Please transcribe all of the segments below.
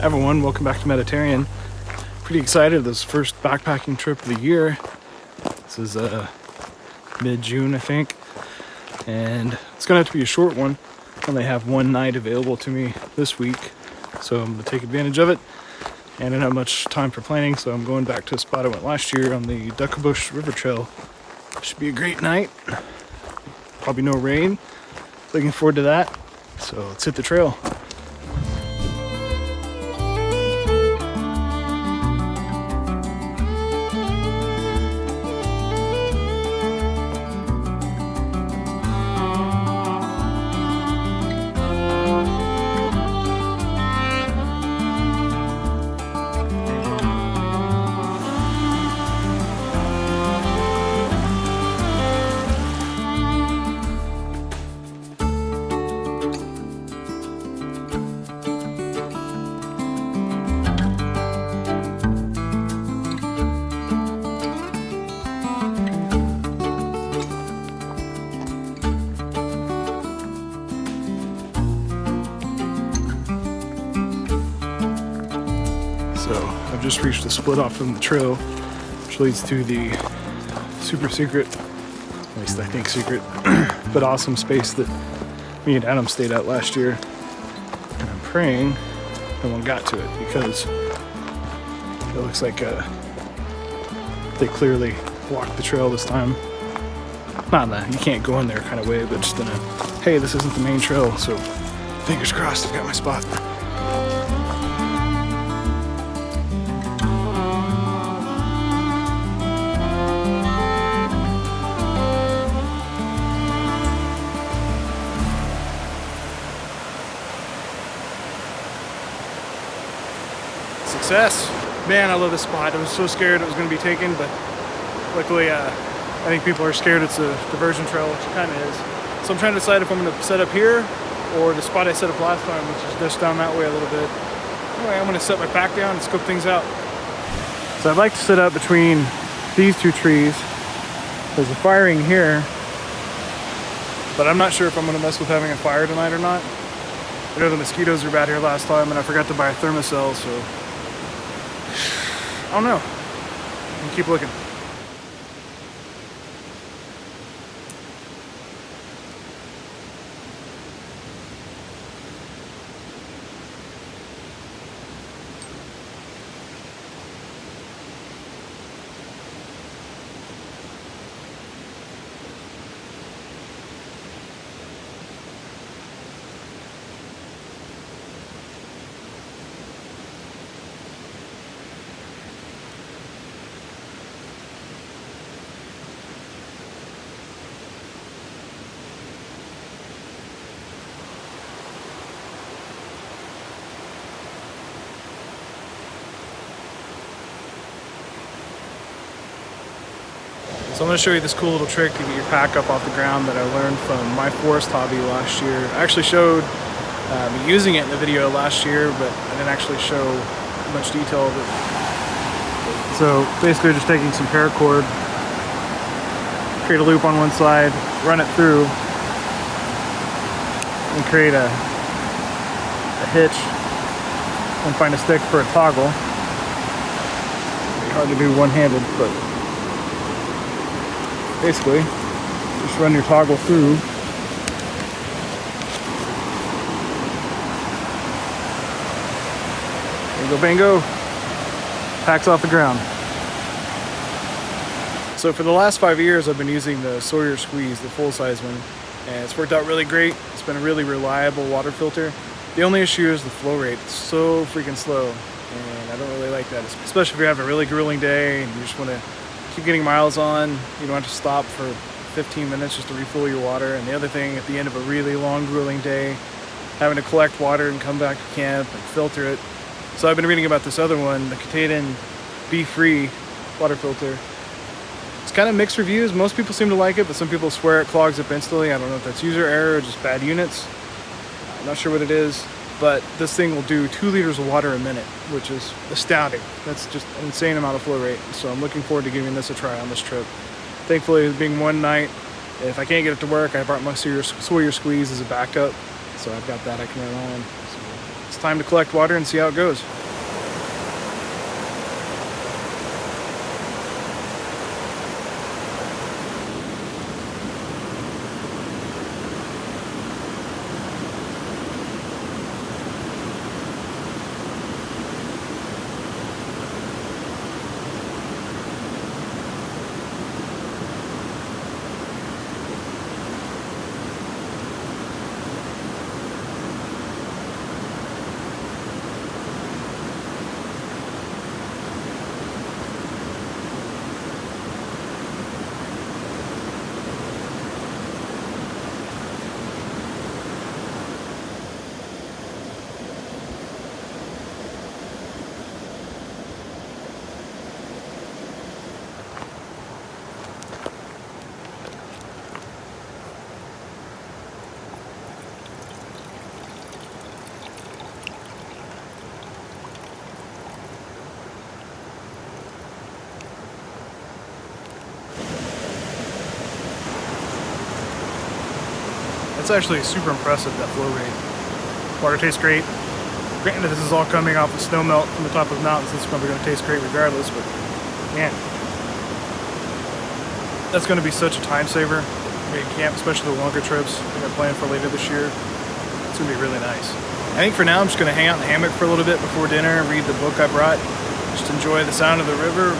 Everyone, welcome back to Mediterranean. Pretty excited, this first backpacking trip of the year. This is mid-June, I think, and it's gonna have to be a short one. I only have one night available to me this week, so I'm gonna take advantage of it. And I didn't have much time for planning, so I'm going back to a spot I went last year on the Duckabush River Trail. Should be a great night. Probably no rain. Looking forward to that. So let's hit the trail. So I've just reached the split off from the trail, which leads to the super secret, at least I think secret, but awesome space that me and Adam stayed at last year. And I'm praying no one got to it, because it looks like they clearly blocked the trail this time. Not in a you can't go in there kind of way, but just in a, hey, this isn't the main trail, so fingers crossed I've got my spot. Success. Man, I love this spot. I was so scared it was going to be taken, but luckily I think people are scared it's a diversion trail, which it kind of is. So I'm trying to decide if I'm going to set up here or the spot I set up last time, which is just down that way a little bit. Anyway, I'm going to set my pack down and scope things out. So I'd like to set up between these two trees. There's a firing here, but I'm not sure if I'm going to mess with having a fire tonight or not. I know the mosquitoes were bad here last time, and I forgot to buy a thermocell, so I don't know. I'll keep looking. So I'm going to show you this cool little trick to get your pack up off the ground that I learned from my forest hobby last year. I actually showed me using it in the video last year, but I didn't actually show much detail of it. So basically just taking some paracord, create a loop on one side, run it through, and create a hitch, and find a stick for a toggle. It'd be hard to do one-handed, but basically, just run your toggle through. Bingo, bingo. Pack's off the ground. So for the last 5 years, I've been using the Sawyer Squeeze, the full-size one, and it's worked out really great. It's been a really reliable water filter. The only issue is the flow rate. It's so freaking slow, and I don't really like that, especially if you have a really grueling day and you just want to keep getting miles on. You don't have to stop for 15 minutes just to refill your water. And the other thing, at the end of a really long, grueling day, having to collect water and come back to camp and filter it. So I've been reading about this other one, the Katadyn BeFree water filter. It's kind of mixed reviews. Most people seem to like it, but some people swear it clogs up instantly. I don't know if that's user error or just bad units. I'm not sure what it is, but this thing will do 2 liters of water a minute, which is astounding. That's just an insane amount of flow rate. So I'm looking forward to giving this a try on this trip. Thankfully, being one night, if I can't get it to work, I brought my Sawyer Squeeze as a backup. So I've got that I can run on. So it's time to collect water and see how it goes. That's actually super impressive, that flow rate. Water tastes great. Granted, this is all coming off of snow melt from the top of the mountains. It's probably going to taste great regardless, but man, that's going to be such a time saver. Great camp, especially the longer trips I got planned for later this year. It's going to be really nice. I think for now I'm just going to hang out in the hammock for a little bit before dinner, read the book I brought, just enjoy the sound of the river,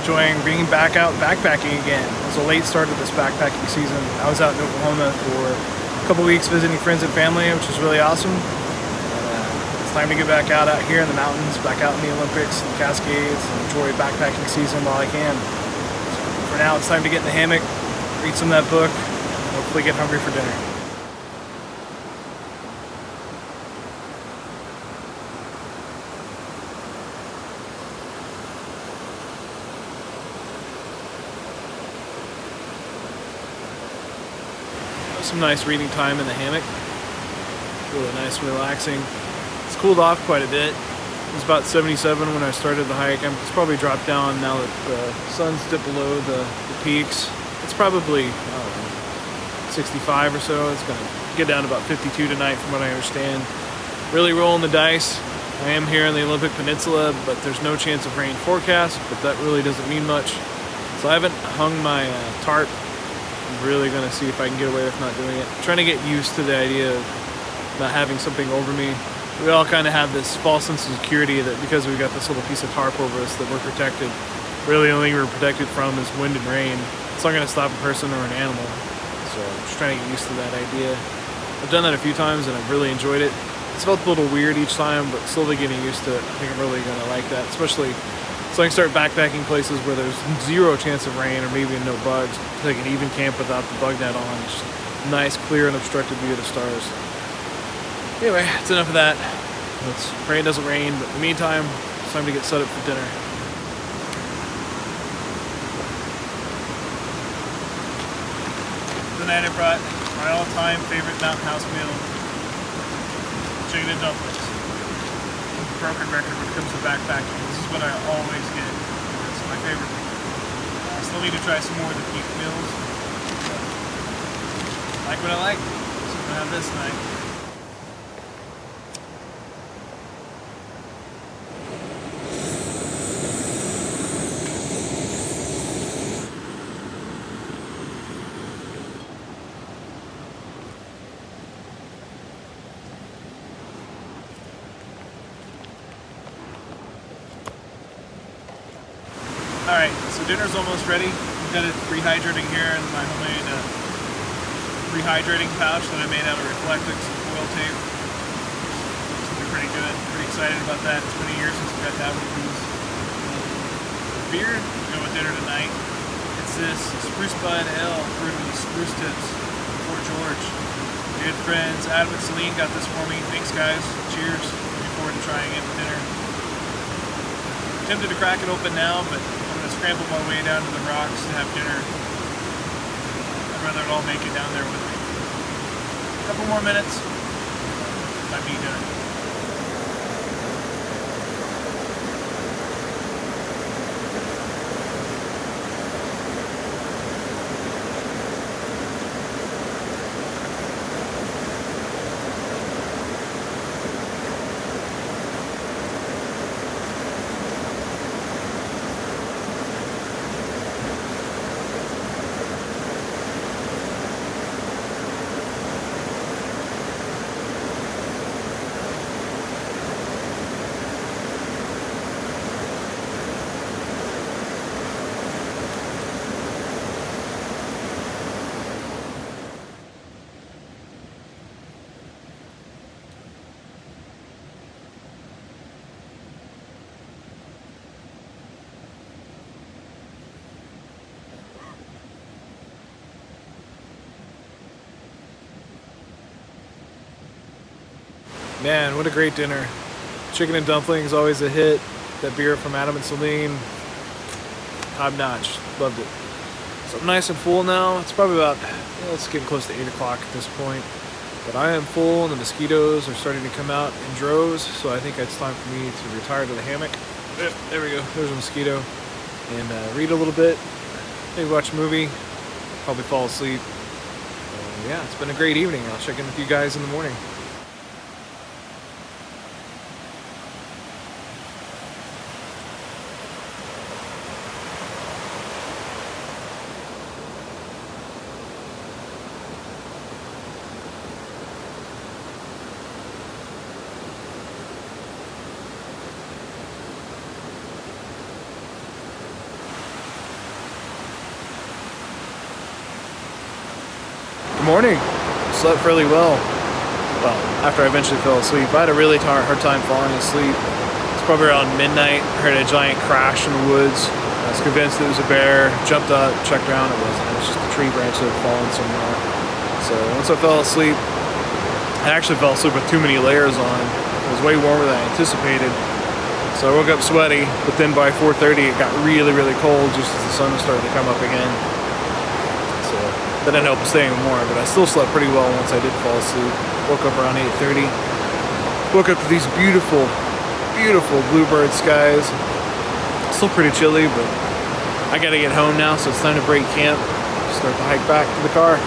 enjoying being back out backpacking again. It was a late start to this backpacking season. I was out in Oklahoma for a couple weeks visiting friends and family, which was really awesome. It's time to get back out here in the mountains, back out in the Olympics and Cascades, and enjoy backpacking season while I can. So for now, it's time to get in the hammock, read some of that book, and hopefully get hungry for dinner. Some nice reading time in the hammock. Really nice and relaxing. It's cooled off quite a bit. It was about 77 when I started the hike. It's probably dropped down now that the sun's dipped below the peaks. It's probably 65 or so. It's going to get down to about 52 tonight from what I understand. Really rolling the dice. I am here in the Olympic Peninsula, but there's no chance of rain forecast, but that really doesn't mean much. So I haven't hung my tarp. I'm really going to see if I can get away with not doing it. I'm trying to get used to the idea of not having something over me. We all kind of have this false sense of security that because we've got this little piece of tarp over us that we're protected. Really the only thing we're protected from is wind and rain. It's not going to stop a person or an animal. So I'm just trying to get used to that idea. I've done that a few times and I've really enjoyed it. It's felt a little weird each time, but slowly getting used to it. I think I'm really going to like that, especially so I can start backpacking places where there's zero chance of rain or maybe no bugs. So I can even camp without the bug net on. Just nice, clear, and unobstructed view of the stars. Anyway, that's enough of that. Let's pray it doesn't rain, but in the meantime, it's time to get set up for dinner. Tonight I brought my all-time favorite mountain house meal, chicken and dumplings. Broken record when it comes to backpacking. This is what I always get. It's my favorite thing. I still need to try some more of the peak meals. Like what I like. So I'm gonna have this tonight. Alright, so dinner's almost ready. I've got it rehydrating here in my homemade rehydrating pouch that I made out of reflectix and foil tape. It's gonna be pretty good. Pretty excited about that. It's been a year since we got to have one of these. Beer to go with dinner tonight. It's this Spruce Bud Ale brewed with spruce tips from Fort George. Good friends Adam and Celine got this for me. Thanks guys. Cheers. Looking forward to trying it with dinner. I'm tempted to crack it open now, but I'm going to scramble my way down to the rocks to have dinner. I'd rather it all make it down there with me. A couple more minutes, might be done. Man, what a great dinner. Chicken and dumplings, always a hit. That beer from Adam and Celine, top notch. Loved it. So I'm nice and full now. It's probably about, it's getting close to 8 o'clock at this point. But I am full and the mosquitoes are starting to come out in droves, so I think it's time for me to retire to the hammock. There we go, there's a mosquito. And read a little bit, maybe watch a movie, probably fall asleep. yeah, it's been a great evening. I'll check in with you guys in the morning. Morning. Slept fairly well. Well, after I eventually fell asleep. I had a really hard time falling asleep. It's probably around midnight. I heard a giant crash in the woods. I was convinced it was a bear. Jumped up, checked around. It wasn't. It was just a tree branch that had fallen somewhere. So once I fell asleep, I actually fell asleep with too many layers on. It was way warmer than I anticipated. So I woke up sweaty, but then by 4:30 it got really, really cold just as the sun was starting to come up again. So that didn't help staying more, but I still slept pretty well once I did fall asleep. Woke up around 8:30. Woke up to these beautiful, beautiful bluebird skies. Still pretty chilly, but I gotta get home now, so it's time to break camp. Start the hike back to the car.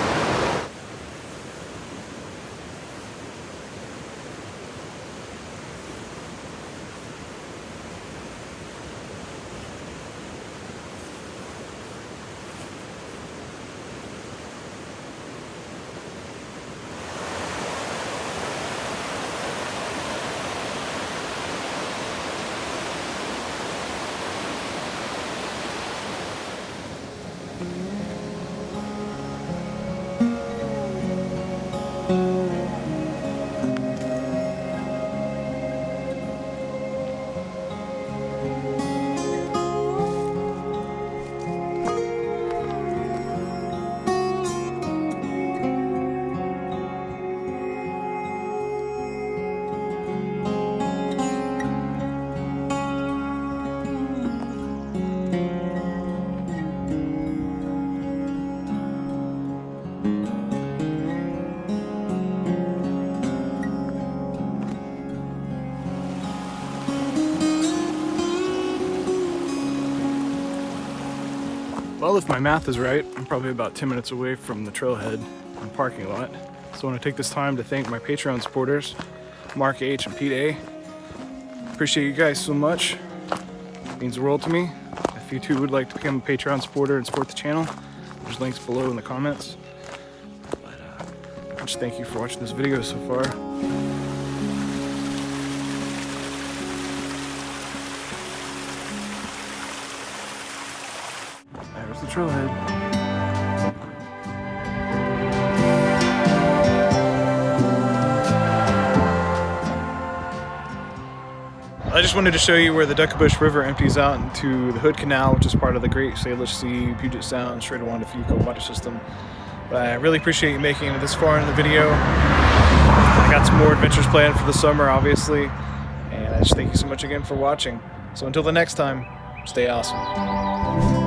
Well, if my math is right, I'm probably about 10 minutes away from the trailhead and parking lot. So I want to take this time to thank my Patreon supporters, Mark H and Pete A. Appreciate you guys so much. It means the world to me. If you too would like to become a Patreon supporter and support the channel, there's links below in the comments. But just thank you for watching this video so far. There's the trailhead. I just wanted to show you where the Duckabush River empties out into the Hood Canal, which is part of the Great Salish Sea, Puget Sound, Strait of Juan de Fuca water system. But I really appreciate you making it this far in the video. I got some more adventures planned for the summer, obviously. And I just thank you so much again for watching. So until the next time, stay awesome.